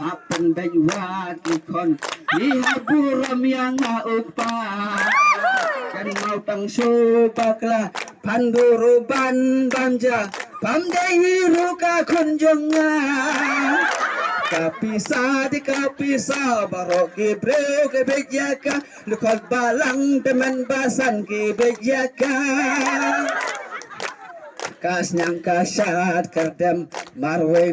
happen bayuat ikon ihaburam yang upa kan mau tang subakla panduruban banja pamdehi ruka kunjunga kapisa baroki breu ke bejaka lukot balang teman basan ke bejaka kas nyang kasat kerdem marwe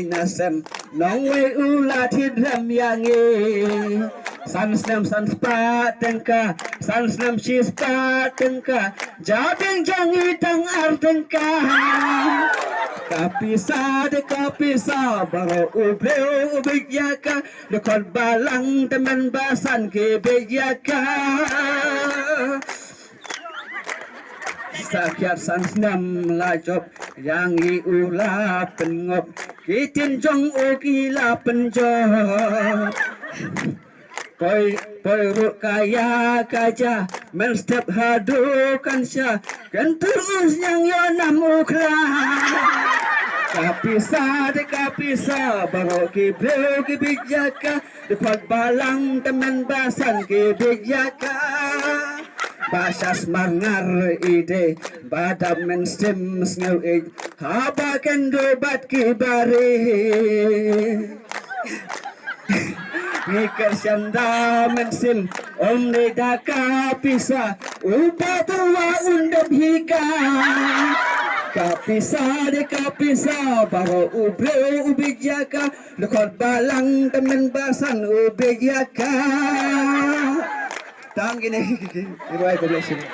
nasem nongwe ulat hidram yangi sansnem sanspatengka sansnem shispatengka jabeng jangi tang ardengka kapisa baro ubleu ubegyaka lekot balang teman basan ke begyaka sakyat sansnam lajop yang iula pengop kitin jong ukila penjop poi ruk kaya kaja men step hadu kansya kan terus yang yonam ukla kapisa baro kibleu kibijaka dekat balang teman basan kibijaka Basas mangar ide badam menstim snow id haba kendo bat kibari Mikir syanda mensim omne daka pisa upa tua undab hika kapisa baro ubleu ubijaka lekot balang temen basan ubijaka Tang gini, riwayat dari sini.